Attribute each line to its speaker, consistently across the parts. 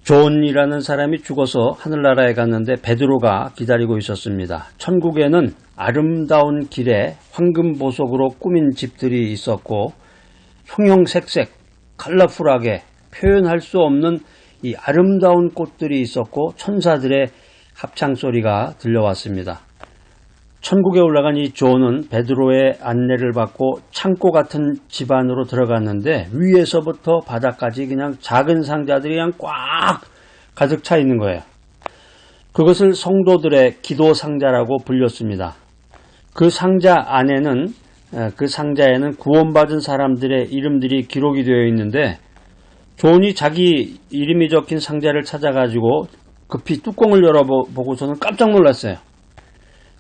Speaker 1: 존이라는 사람이 죽어서 하늘나라에 갔는데 베드로가 기다리고 있었습니다. 천국에는 아름다운 길에 황금보석으로 꾸민 집들이 있었고 형형색색 컬러풀하게 표현할 수 없는 이 아름다운 꽃들이 있었고 천사들의 합창소리가 들려왔습니다. 천국에 올라간 이 존은 베드로의 안내를 받고 창고 같은 집 안으로 들어갔는데 위에서부터 바닥까지 그냥 작은 상자들이 그냥 꽉 가득 차 있는 거예요. 그것을 성도들의 기도 상자라고 불렸습니다. 그 상자 안에는 그 상자에는 구원받은 사람들의 이름들이 기록이 되어 있는데 존이 자기 이름이 적힌 상자를 찾아가지고 급히 뚜껑을 열어보고서는 깜짝 놀랐어요.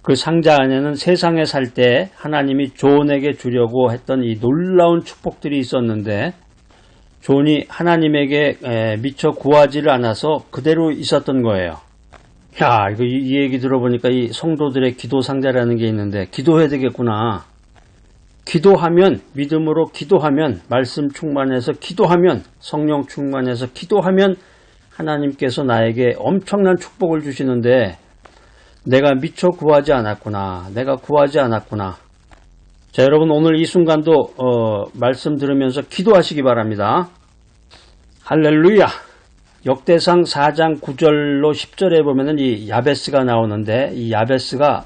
Speaker 1: 그 상자 안에는 세상에 살 때 하나님이 존에게 주려고 했던 이 놀라운 축복들이 있었는데 존이 하나님에게 미처 구하지를 않아서 그대로 있었던 거예요. 야, 이거 이 얘기 들어보니까 이 성도들의 기도 상자라는 게 있는데 기도해야 되겠구나. 기도하면, 믿음으로 기도하면, 말씀 충만해서 기도하면, 성령 충만해서 기도하면 하나님께서 나에게 엄청난 축복을 주시는데 내가 미처 구하지 않았구나. 내가 구하지 않았구나. 자, 여러분 오늘 이 순간도 말씀 들으면서 기도하시기 바랍니다. 할렐루야. 역대상 4장 9절로 10절에 보면은 이 야베스가 나오는데 이 야베스가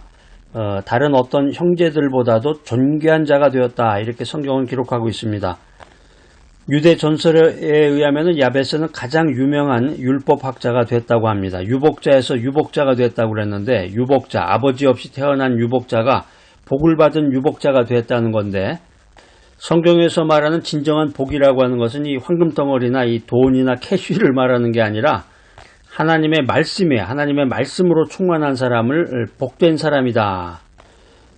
Speaker 1: 다른 어떤 형제들보다도 존귀한 자가 되었다. 이렇게 성경은 기록하고 있습니다. 유대 전설에 의하면 야베스는 가장 유명한 율법학자가 됐다고 합니다. 유복자에서 유복자가 됐다고 그랬는데 유복자, 아버지 없이 태어난 유복자가 복을 받은 유복자가 됐다는 건데 성경에서 말하는 진정한 복이라고 하는 것은 이 황금덩어리나 이 돈이나 캐시를 말하는 게 아니라 하나님의 말씀에 하나님의 말씀으로 충만한 사람을 복된 사람이다.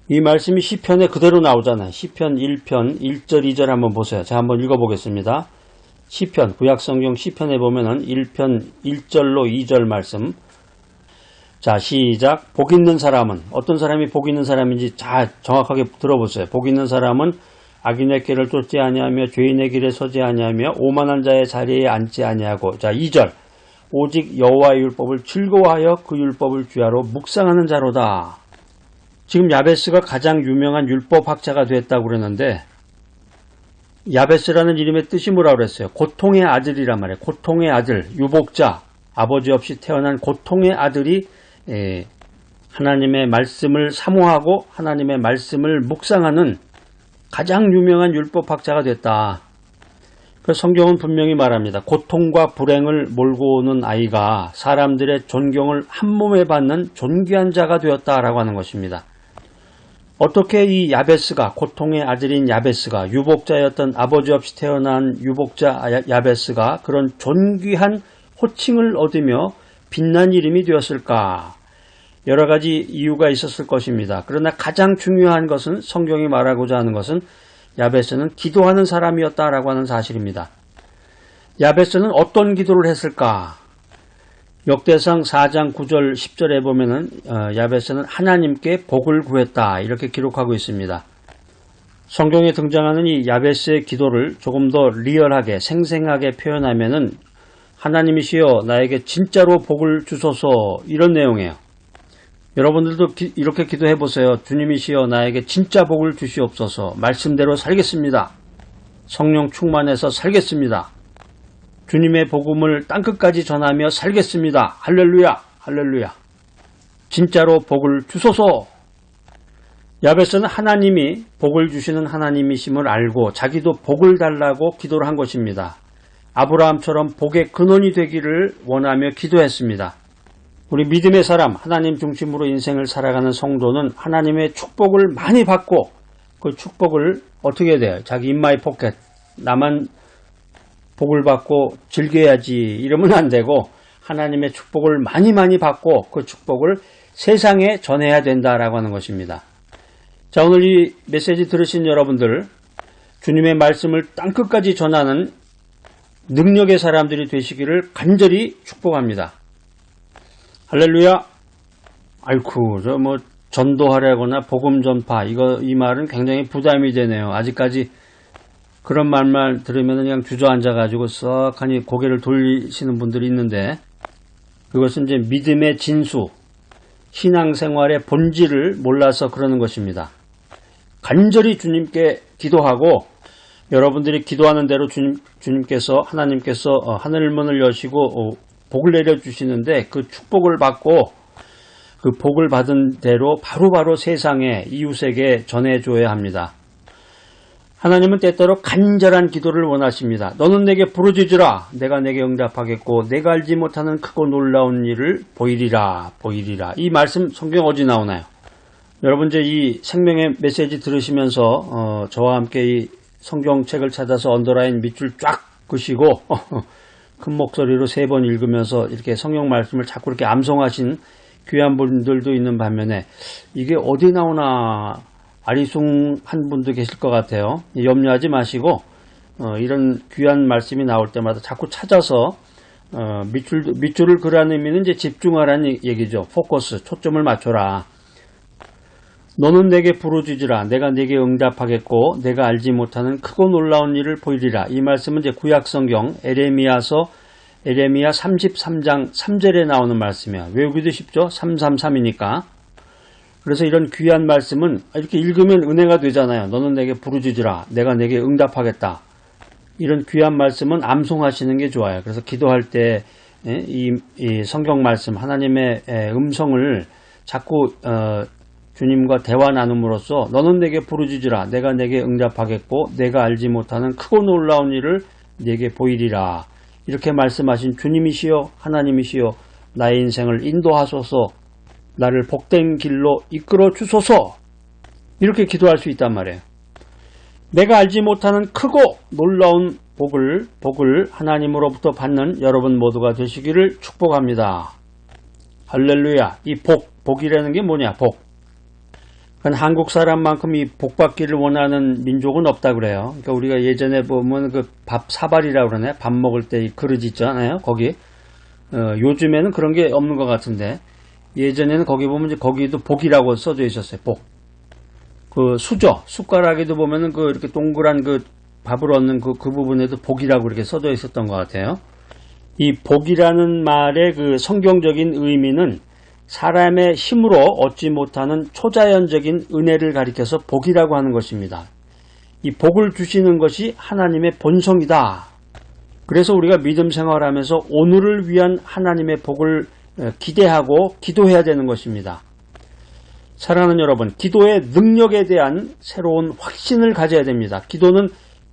Speaker 1: 이 말씀이 시편에 그대로 나오잖아요. 시편 1편 1절 2절 한번 보세요. 제가 한번 읽어보겠습니다. 시편 구약성경 시편에 보면은 1편 1절로 2절 말씀. 자, 시작. 복 있는 사람은 어떤 사람이 복 있는 사람인지 잘 정확하게 들어보세요. 복 있는 사람은 악인의 길을 쫓지 아니하며 죄인의 길에 서지 아니하며 오만한 자의 자리에 앉지 아니하고. 자, 2절. 오직 여호와의 율법을 즐거워하여 그 율법을 주야로 묵상하는 자로다. 지금 야베스가 가장 유명한 율법학자가 됐다고 그러는데 야베스라는 이름의 뜻이 뭐라고 그랬어요? 고통의 아들이란 말이에요. 고통의 아들, 유복자, 아버지 없이 태어난 고통의 아들이 하나님의 말씀을 사모하고 하나님의 말씀을 묵상하는 가장 유명한 율법학자가 됐다. 그 성경은 분명히 말합니다. 고통과 불행을 몰고 오는 아이가 사람들의 존경을 한 몸에 받는 존귀한 자가 되었다라고 하는 것입니다. 어떻게 이 야베스가 고통의 아들인 야베스가 유복자였던 아버지 없이 태어난 유복자 야베스가 그런 존귀한 호칭을 얻으며 빛난 이름이 되었을까? 여러 가지 이유가 있었을 것입니다. 그러나 가장 중요한 것은 성경이 말하고자 하는 것은 야베스는 기도하는 사람이었다라고 하는 사실입니다. 야베스는 어떤 기도를 했을까? 역대상 4장 9절 10절에 보면은 야베스는 하나님께 복을 구했다 이렇게 기록하고 있습니다. 성경에 등장하는 이 야베스의 기도를 조금 더 리얼하게 생생하게 표현하면은 하나님이시여 나에게 진짜로 복을 주소서 이런 내용이에요. 여러분들도 이렇게 기도해 보세요. 주님이시여 나에게 진짜 복을 주시옵소서. 말씀대로 살겠습니다. 성령 충만해서 살겠습니다. 주님의 복음을 땅끝까지 전하며 살겠습니다. 할렐루야, 할렐루야. 진짜로 복을 주소서. 야베스는 하나님이 복을 주시는 하나님이심을 알고 자기도 복을 달라고 기도를 한 것입니다. 아브라함처럼 복의 근원이 되기를 원하며 기도했습니다. 우리 믿음의 사람, 하나님 중심으로 인생을 살아가는 성도는 하나님의 축복을 많이 받고 그 축복을 어떻게 해야 돼요? 자기 인마이 포켓, 나만 복을 받고 즐겨야지 이러면 안 되고 하나님의 축복을 많이 받고 그 축복을 세상에 전해야 된다라고 하는 것입니다. 자, 오늘 이 메시지 들으신 여러분들 주님의 말씀을 땅끝까지 전하는 능력의 사람들이 되시기를 간절히 축복합니다. 할렐루야. 아이쿠, 저 뭐 전도하려거나 복음 전파 이 말은 굉장히 부담이 되네요. 아직까지 그런 말만 들으면 그냥 주저앉아가지고 썩하니 고개를 돌리시는 분들이 있는데, 그것은 이제 믿음의 진수, 신앙생활의 본질을 몰라서 그러는 것입니다. 간절히 주님께 기도하고, 여러분들이 기도하는 대로 하나님께서 하늘문을 여시고 복을 내려주시는데, 그 축복을 받고 그 복을 받은 대로 바로바로 세상에, 이웃에게 전해줘야 합니다. 하나님은 때때로 간절한 기도를 원하십니다. 너는 내게 부르짖으라. 내가 내게 응답하겠고 내가 알지 못하는 크고 놀라운 일을 보이리라. 이 말씀 성경 어디 나오나요? 여러분 이제 이 생명의 메시지 들으시면서 저와 함께 이 성경책을 찾아서 언더라인 밑줄 쫙 그시고 큰 목소리로 3번 읽으면서 이렇게 성경 말씀을 자꾸 이렇게 암송하신 귀한 분들도 있는 반면에 이게 어디 나오나 아리송한 분도 계실 것 같아요. 염려하지 마시고 이런 귀한 말씀이 나올 때마다 자꾸 찾아서 밑줄을 그라는 의미는 이제 집중하라는 얘기죠. 포커스, 초점을 맞춰라. 너는 내게 부르짖으라. 내가 내게 응답하겠고 내가 알지 못하는 크고 놀라운 일을 보이리라. 이 말씀은 이제 구약성경 에레미야 33장 3절에 나오는 말씀이야. 외우기도 쉽죠? 333이니까. 그래서 이런 귀한 말씀은 이렇게 읽으면 은혜가 되잖아요. 너는 내게 부르짖으라. 내가 내게 응답하겠다. 이런 귀한 말씀은 암송하시는 게 좋아요. 그래서 기도할 때 이 성경 말씀, 하나님의 음성을 자꾸 주님과 대화 나눔으로써 너는 내게 부르짖으라. 내가 내게 응답하겠고 내가 알지 못하는 크고 놀라운 일을 내게 보이리라. 이렇게 말씀하신 주님이시여 하나님이시여 나의 인생을 인도하소서, 나를 복된 길로 이끌어 주소서, 이렇게 기도할 수 있단 말이에요. 내가 알지 못하는 크고 놀라운 복을 하나님으로부터 받는 여러분 모두가 되시기를 축복합니다. 할렐루야. 이 복이라는 게 뭐냐? 복. 한국 사람만큼 이 복받기를 원하는 민족은 없다 그래요. 그러니까 우리가 예전에 보면 그 밥 사발이라고 그러네. 밥 먹을 때 이 그릇 있잖아요. 거기. 요즘에는 그런 게 없는 것 같은데, 예전에는 거기 보면 이제 거기도 복이라고 써져 있었어요. 복. 그 수저, 숟가락에도 보면은 그 이렇게 동그란 그 밥을 얻는 그 부분에도 복이라고 이렇게 써져 있었던 것 같아요. 이 복이라는 말의 그 성경적인 의미는 사람의 힘으로 얻지 못하는 초자연적인 은혜를 가리켜서 복이라고 하는 것입니다. 이 복을 주시는 것이 하나님의 본성이다. 그래서 우리가 믿음 생활하면서 오늘을 위한 하나님의 복을 기대하고 기도해야 되는 것입니다. 사랑하는 여러분, 기도의 능력에 대한 새로운 확신을 가져야 됩니다. 기도는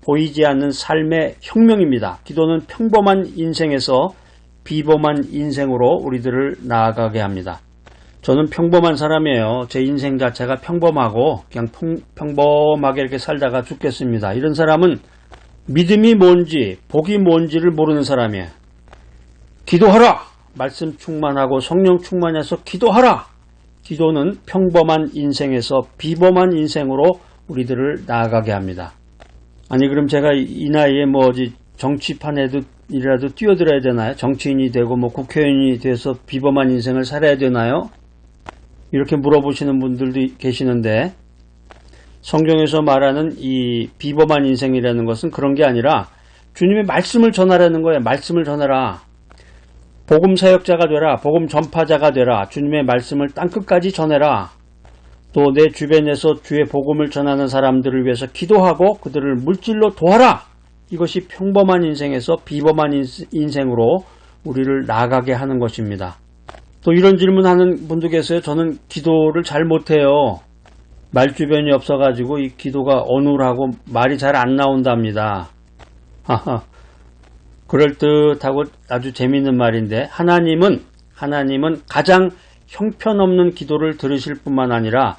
Speaker 1: 보이지 않는 삶의 혁명입니다. 기도는 평범한 인생에서 비범한 인생으로 우리들을 나아가게 합니다. 저는 평범한 사람이에요. 제 인생 자체가 평범하고 그냥 평범하게 이렇게 살다가 죽겠습니다. 이런 사람은 믿음이 뭔지 복이 뭔지를 모르는 사람이에요. 기도하라! 말씀 충만하고 성령 충만해서 기도하라! 기도는 평범한 인생에서 비범한 인생으로 우리들을 나아가게 합니다. 아니 그럼 제가 이 나이에 뭐 어디 정치판에도 이라도 뛰어들어야 되나요? 정치인이 되고 뭐 국회의원이 돼서 비범한 인생을 살아야 되나요? 이렇게 물어보시는 분들도 계시는데, 성경에서 말하는 이 비범한 인생이라는 것은 그런 게 아니라 주님의 말씀을 전하라는 거예요. 말씀을 전하라. 복음 사역자가 되라. 복음 전파자가 되라. 주님의 말씀을 땅끝까지 전해라. 또 내 주변에서 주의 복음을 전하는 사람들을 위해서 기도하고 그들을 물질로 도와라. 이것이 평범한 인생에서 비범한 인생으로 우리를 나아가게 하는 것입니다. 또 이런 질문하는 분도 계세요. 저는 기도를 잘 못해요. 말주변이 없어가지고 이 기도가 어눌하고 말이 잘 안 나온답니다. 하하. 그럴듯하고 아주 재미있는 말인데, 하나님은 가장 형편없는 기도를 들으실 뿐만 아니라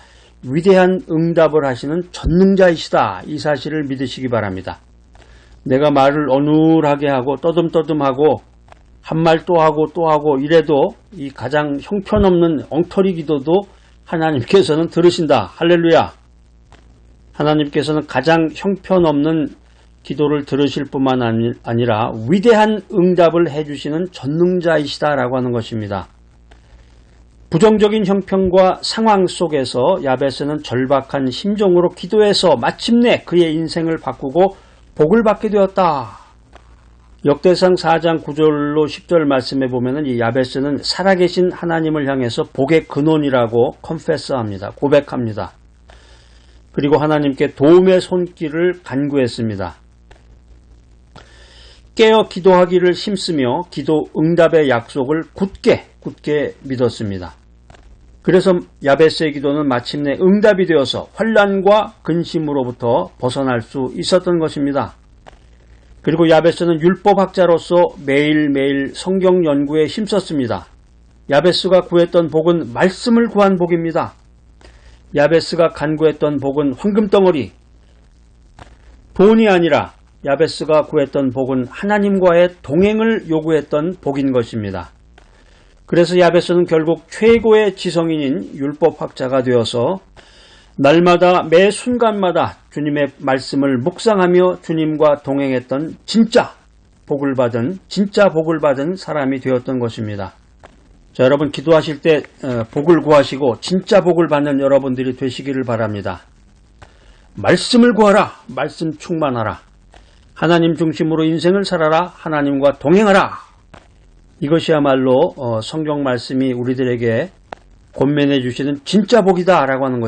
Speaker 1: 위대한 응답을 하시는 전능자이시다. 이 사실을 믿으시기 바랍니다. 내가 말을 어눌하게 하고 떠듬떠듬하고 한 말 또 하고 이래도 이 가장 형편없는 엉터리 기도도 하나님께서는 들으신다. 할렐루야. 하나님께서는 가장 형편없는 기도를 들으실 뿐만 아니라 위대한 응답을 해주시는 전능자이시다라고 하는 것입니다. 부정적인 형편과 상황 속에서 야베스는 절박한 심정으로 기도해서 마침내 그의 인생을 바꾸고 복을 받게 되었다. 역대상 4장 9절로 10절 말씀에 보면은 이 야베스는 살아계신 하나님을 향해서 복의 근원이라고 컨페스합니다. 고백합니다. 그리고 하나님께 도움의 손길을 간구했습니다. 깨어 기도하기를 힘쓰며 기도 응답의 약속을 굳게 믿었습니다. 그래서 야베스의 기도는 마침내 응답이 되어서 환난과 근심으로부터 벗어날 수 있었던 것입니다. 그리고 야베스는 율법학자로서 매일매일 성경 연구에 힘썼습니다. 야베스가 구했던 복은 말씀을 구한 복입니다. 야베스가 간구했던 복은 황금덩어리, 돈이 아니라 야베스가 구했던 복은 하나님과의 동행을 요구했던 복인 것입니다. 그래서 야베스는 결국 최고의 지성인인 율법학자가 되어서 날마다 매 순간마다 주님의 말씀을 묵상하며 주님과 동행했던 진짜 복을 받은 사람이 되었던 것입니다. 자, 여러분 기도하실 때 복을 구하시고 진짜 복을 받는 여러분들이 되시기를 바랍니다. 말씀을 구하라. 말씀 충만하라. 하나님 중심으로 인생을 살아라. 하나님과 동행하라. 이것이야말로 성경 말씀이 우리들에게 권면해 주시는 진짜 복이다 라고 하는 것입니다.